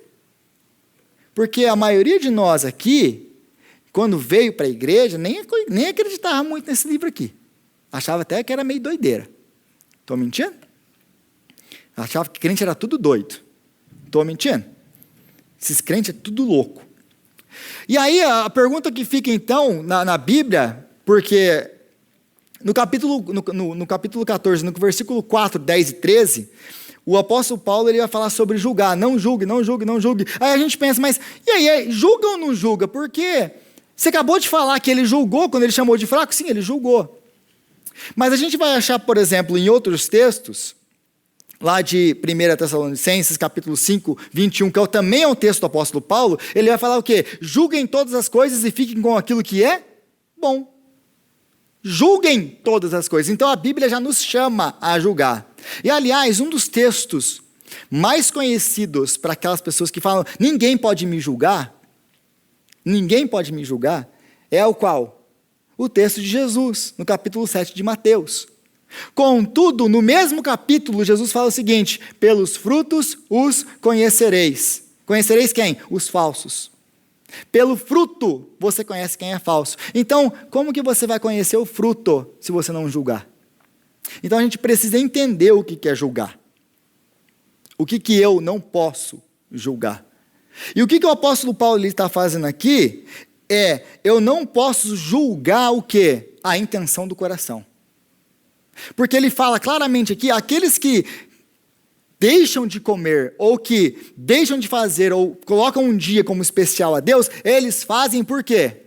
Porque a maioria de nós aqui, quando veio para a igreja, nem acreditava muito nesse livro aqui. Achava até que era meio doideira. Estou mentindo? Achava que crente era tudo doido. Estou mentindo? Esses crentes é tudo louco. E aí a pergunta que fica então na Bíblia, porque no capítulo 14, no versículo 4, 10 e 13, o apóstolo Paulo ele vai falar sobre julgar. Não julgue, não julgue, não julgue. Aí a gente pensa: mas e aí, julga ou não julga? Porque você acabou de falar que ele julgou quando ele chamou de fraco. Sim, ele julgou. Mas a gente vai achar, por exemplo, em outros textos, lá de 1 Tessalonicenses, capítulo 5, 21, que também é um texto do apóstolo Paulo, ele vai falar o quê? Julguem todas as coisas e fiquem com aquilo que é bom. Julguem todas as coisas. Então a Bíblia já nos chama a julgar. E aliás, um dos textos mais conhecidos para aquelas pessoas que falam: ninguém pode me julgar, é o qual? o texto de Jesus, no capítulo 7 de Mateus. Contudo, no mesmo capítulo, Jesus fala o seguinte: pelos frutos os conhecereis. Conhecereis quem? Os falsos. Pelo fruto você conhece quem é falso. Então, como que você vai conhecer o fruto se você não julgar? Então a gente precisa entender o que é julgar. O que eu não posso julgar. E o que o apóstolo Paulo está fazendo aqui eu não posso julgar o quê? A intenção do coração. Porque ele fala claramente aqui, aqueles que deixam de comer, ou que deixam de fazer, ou colocam um dia como especial a Deus, eles fazem por quê?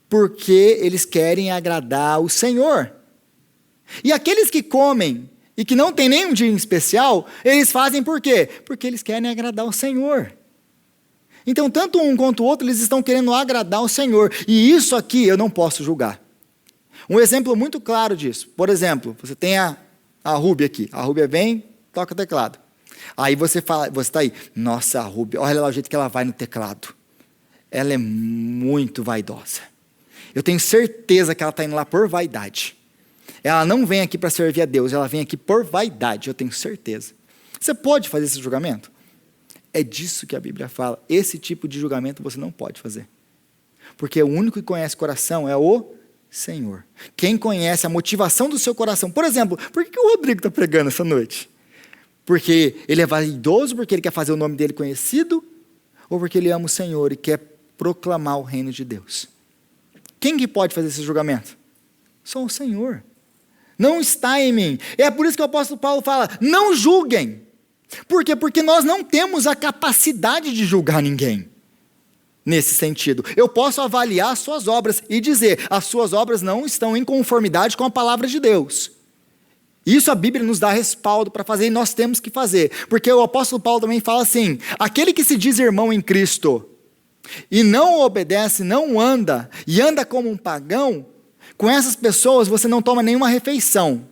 Porque eles querem agradar o Senhor. E aqueles que comem, e que não tem nenhum dia em especial, eles fazem por quê? Porque eles querem agradar o Senhor. Então, tanto um quanto o outro, eles estão querendo agradar o Senhor. E isso aqui eu não posso julgar. Um exemplo muito claro disso. Por exemplo, você tem a Rúbia aqui. A Rúbia vem, toca o teclado. Aí você está aí, nossa, a Rúbia, olha lá o jeito que ela vai no teclado. Ela é muito vaidosa. Eu tenho certeza que ela está indo lá por vaidade. Ela não vem aqui para servir a Deus, ela vem aqui por vaidade, eu tenho certeza. Você pode fazer esse julgamento? É disso que a Bíblia fala. Esse tipo de julgamento você não pode fazer. Porque o único que conhece o coração é o Senhor. Quem conhece a motivação do seu coração. Por exemplo, por que o Rodrigo está pregando essa noite? Porque ele é vaidoso, porque ele quer fazer o nome dele conhecido, ou porque ele ama o Senhor e quer proclamar o reino de Deus? Quem que pode fazer esse julgamento? Só o Senhor. Não está em mim. É por isso que o apóstolo Paulo fala, não julguem. Por quê? Porque nós não temos a capacidade de julgar ninguém. Nesse sentido, eu posso avaliar as suas obras e dizer, as suas obras não estão em conformidade com a palavra de Deus. Isso a Bíblia nos dá respaldo para fazer e nós temos que fazer. Porque o apóstolo Paulo também fala assim, aquele que se diz irmão em Cristo e não obedece, não anda, e anda como um pagão, com essas pessoas você não toma nenhuma refeição.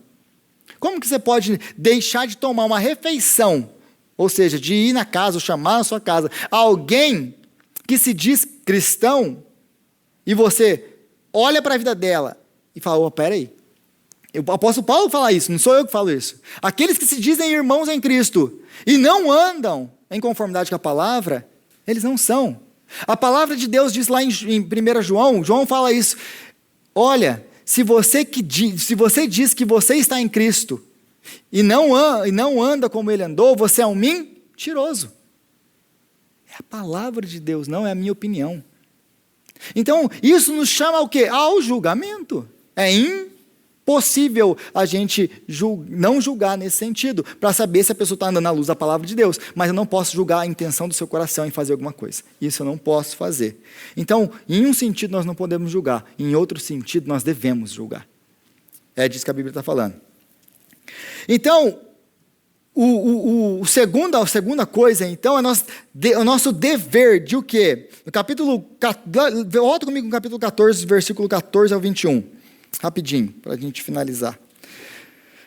Como que você pode deixar de tomar uma refeição, ou seja, de ir na casa, ou chamar na sua casa, alguém que se diz cristão, e você olha para a vida dela e fala, peraí, o apóstolo Paulo fala isso, não sou eu que falo isso. Aqueles que se dizem irmãos em Cristo e não andam em conformidade com a palavra, eles não são. A palavra de Deus diz lá em 1 João fala isso, olha, se você diz que você está em Cristo e não anda como ele andou, você é um mentiroso. É a palavra de Deus, não é a minha opinião. Então, isso nos chama ao quê? Ao julgamento. É impossível a gente não julgar nesse sentido, para saber se a pessoa está andando à luz da palavra de Deus, mas eu não posso julgar a intenção do seu coração em fazer alguma coisa. Isso eu não posso fazer. Então, em um sentido nós não podemos julgar, em outro sentido nós devemos julgar. É disso que a Bíblia está falando. Então, a segunda coisa, então, é o nosso dever de o quê? No capítulo, volta comigo no capítulo 14, versículo 14 ao 21. Rapidinho, para a gente finalizar.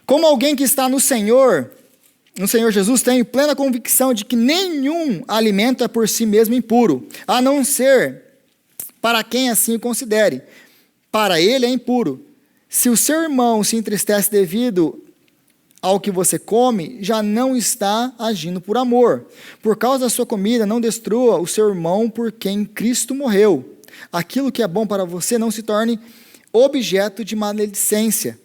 Como alguém que está no Senhor Jesus, tenho plena convicção de que nenhum alimento é por si mesmo impuro, a não ser para quem assim o considere. Para ele é impuro. Se o seu irmão se entristece devido ao que você come, já não está agindo por amor. Por causa da sua comida, não destrua o seu irmão por quem Cristo morreu. Aquilo que é bom para você não se torne objeto de maledicência.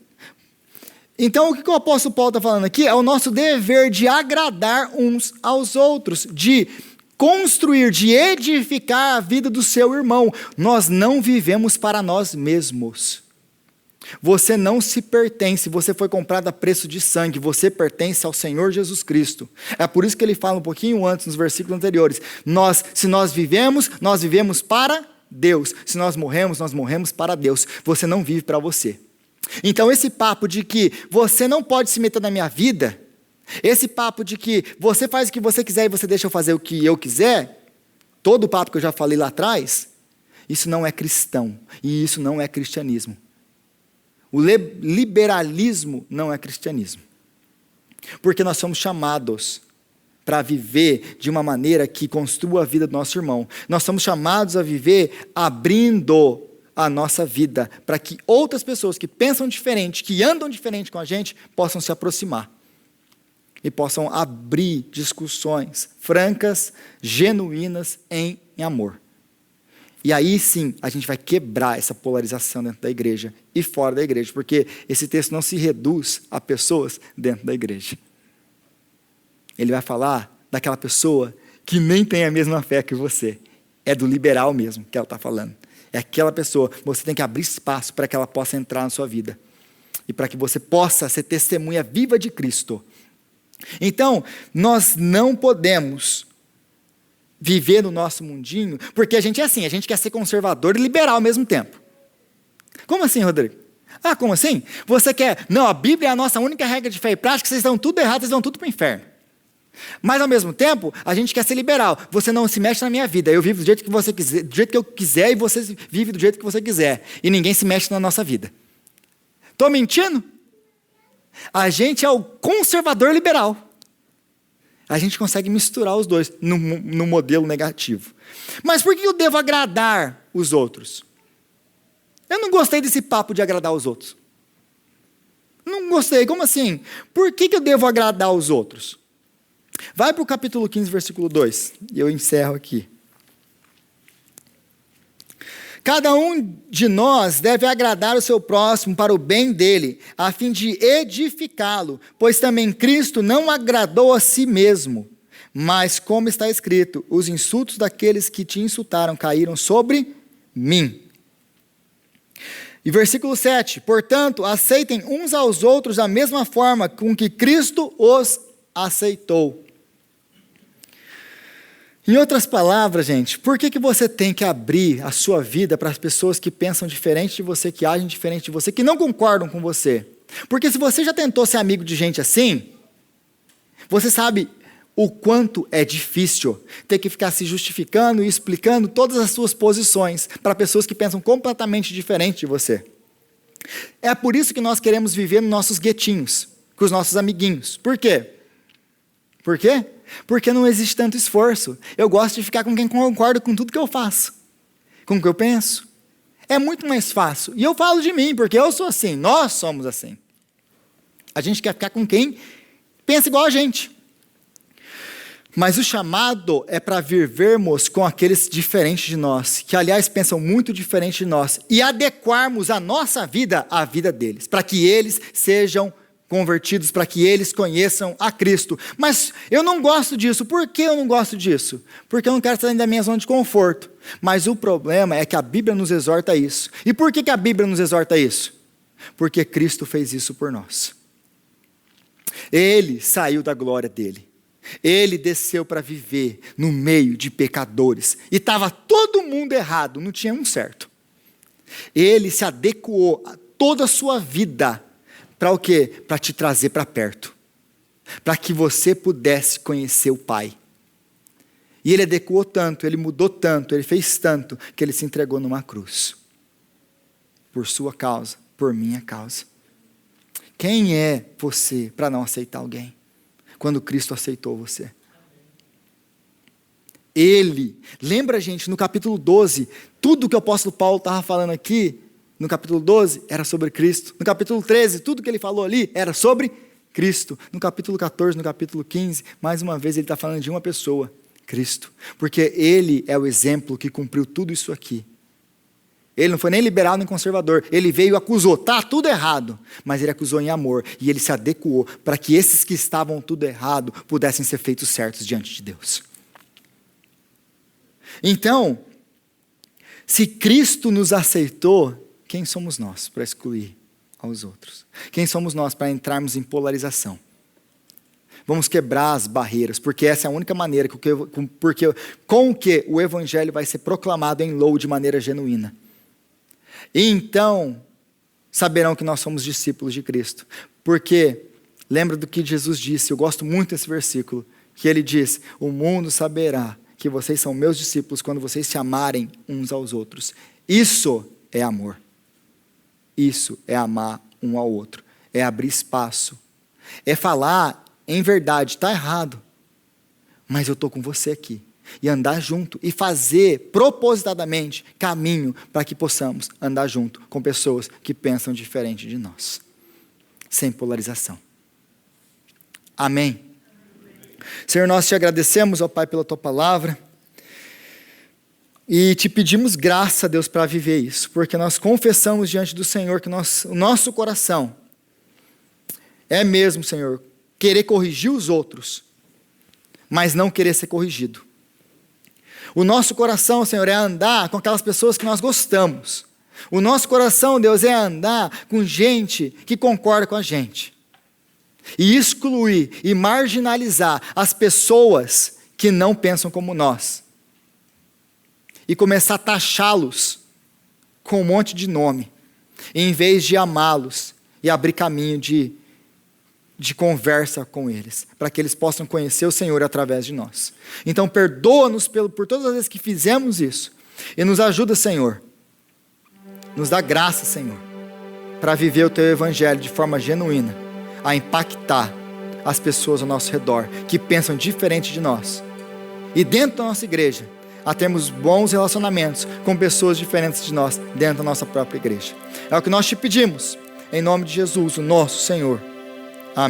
Então, o que o apóstolo Paulo está falando aqui é o nosso dever de agradar uns aos outros, de construir, de edificar a vida do seu irmão. Nós não vivemos para nós mesmos. Você não se pertence, você foi comprado a preço de sangue, você pertence ao Senhor Jesus Cristo. É por isso que ele fala um pouquinho antes, nos versículos anteriores. Se nós vivemos para Deus. Se nós morremos para Deus. Você não vive para você. Então esse papo de que você não pode se meter na minha vida, esse papo de que você faz o que você quiser e você deixa eu fazer o que eu quiser, todo o papo que eu já falei lá atrás, isso não é cristão. E isso não é cristianismo. O liberalismo não é cristianismo. Porque nós somos chamados para viver de uma maneira que construa a vida do nosso irmão. Nós somos chamados a viver abrindo a nossa vida para que outras pessoas que pensam diferente, que andam diferente com a gente, possam se aproximar e possam abrir discussões francas, genuínas em amor. E aí sim, a gente vai quebrar essa polarização dentro da igreja e fora da igreja, porque esse texto não se reduz a pessoas dentro da igreja. Ele vai falar daquela pessoa que nem tem a mesma fé que você. É do liberal mesmo que ela está falando. É aquela pessoa, você tem que abrir espaço para que ela possa entrar na sua vida. E para que você possa ser testemunha viva de Cristo. Então, nós não podemos viver no nosso mundinho, porque a gente é assim, a gente quer ser conservador e liberal ao mesmo tempo. Como assim, Rodrigo? Ah, como assim? Você quer, não, a Bíblia é a nossa única regra de fé e prática, vocês estão tudo errado, vocês vão tudo para o inferno. Mas ao mesmo tempo, a gente quer ser liberal. Você não se mexe na minha vida, eu vivo do jeito que você quiser, do jeito que eu quiser, e você vive do jeito que você quiser. E ninguém se mexe na nossa vida. Estou mentindo? A gente é o conservador liberal. A gente consegue misturar os dois no modelo negativo. Mas por que eu devo agradar os outros? Eu não gostei desse papo de agradar os outros. Não gostei, como assim? Por que eu devo agradar os outros? Vai para o capítulo 15, versículo 2, e eu encerro aqui. Cada um de nós deve agradar o seu próximo para o bem dele, a fim de edificá-lo, pois também Cristo não agradou a si mesmo, mas como está escrito, os insultos daqueles que te insultaram caíram sobre mim. E versículo 7, portanto, aceitem uns aos outros da mesma forma com que Cristo os aceitou. Em outras palavras, gente, por que você tem que abrir a sua vida para as pessoas que pensam diferente de você, que agem diferente de você, que não concordam com você? Porque se você já tentou ser amigo de gente assim, você sabe o quanto é difícil ter que ficar se justificando e explicando todas as suas posições para pessoas que pensam completamente diferente de você. É por isso que nós queremos viver nos nossos guetinhos, com os nossos amiguinhos. Por quê? Por quê? Porque não existe tanto esforço. Eu gosto de ficar com quem concorda com tudo que eu faço, com o que eu penso. É muito mais fácil. E eu falo de mim, porque eu sou assim, nós somos assim. A gente quer ficar com quem pensa igual a gente. Mas o chamado é para vivermos com aqueles diferentes de nós, que aliás pensam muito diferente de nós, e adequarmos a nossa vida à vida deles, para que eles sejam convertidos, para que eles conheçam a Cristo. Mas eu não gosto disso. Por que eu não gosto disso? Porque eu não quero sair da minha zona de conforto. Mas o problema é que a Bíblia nos exorta a isso. E por que a Bíblia nos exorta a isso? Porque Cristo fez isso por nós. Ele saiu da glória dele. Ele desceu para viver no meio de pecadores. E estava todo mundo errado, não tinha um certo. Ele se adequou a toda a sua vida. Para o quê? Para te trazer para perto. Para que você pudesse conhecer o Pai. E ele adequou tanto, ele mudou tanto, ele fez tanto, que ele se entregou numa cruz. Por sua causa, por minha causa. Quem é você para não aceitar alguém? Quando Cristo aceitou você. Ele, lembra gente, no capítulo 12, tudo que o apóstolo Paulo estava falando aqui, no capítulo 12, era sobre Cristo. No capítulo 13, tudo que ele falou ali era sobre Cristo. No capítulo 14, no capítulo 15, mais uma vez ele está falando de uma pessoa, Cristo. Porque ele é o exemplo que cumpriu tudo isso aqui. Ele não foi nem liberal nem conservador. Ele veio e acusou, tá tudo errado. Mas ele acusou em amor. E ele se adequou para que esses que estavam tudo errado pudessem ser feitos certos diante de Deus. Então, se Cristo nos aceitou, quem somos nós para excluir aos outros? Quem somos nós para entrarmos em polarização? Vamos quebrar as barreiras, porque essa é a única maneira com que o Evangelho vai ser proclamado em louvor de maneira genuína. E então, saberão que nós somos discípulos de Cristo. Porque, lembra do que Jesus disse, eu gosto muito desse versículo, que ele diz, o mundo saberá que vocês são meus discípulos quando vocês se amarem uns aos outros. Isso é amor. Isso é amar um ao outro. É abrir espaço. É falar em verdade, está errado. Mas eu estou com você aqui. e andar junto e fazer propositadamente caminho para que possamos andar junto com pessoas que pensam diferente de nós, sem polarização. Amém. Senhor, nós te agradecemos, ó Pai, pela tua palavra e te pedimos graça, Deus, para viver isso, porque nós confessamos diante do Senhor que o nosso coração é mesmo, Senhor, querer corrigir os outros, mas não querer ser corrigido. O nosso coração, Senhor, é andar com aquelas pessoas que nós gostamos. O nosso coração, Deus, é andar com gente que concorda com a gente. E excluir e marginalizar as pessoas que não pensam como nós. E começar a taxá-los com um monte de nome, em vez de amá-los e abrir caminho de conversa com eles, para que eles possam conhecer o Senhor através de nós. Então perdoa-nos por todas as vezes que fizemos isso, e nos ajuda, Senhor, nos dá graça, Senhor, para viver o Teu Evangelho de forma genuína, a impactar as pessoas ao nosso redor, que pensam diferente de nós, e dentro da nossa igreja, a termos bons relacionamentos com pessoas diferentes de nós, dentro da nossa própria igreja. É o que nós te pedimos, em nome de Jesus, o nosso Senhor.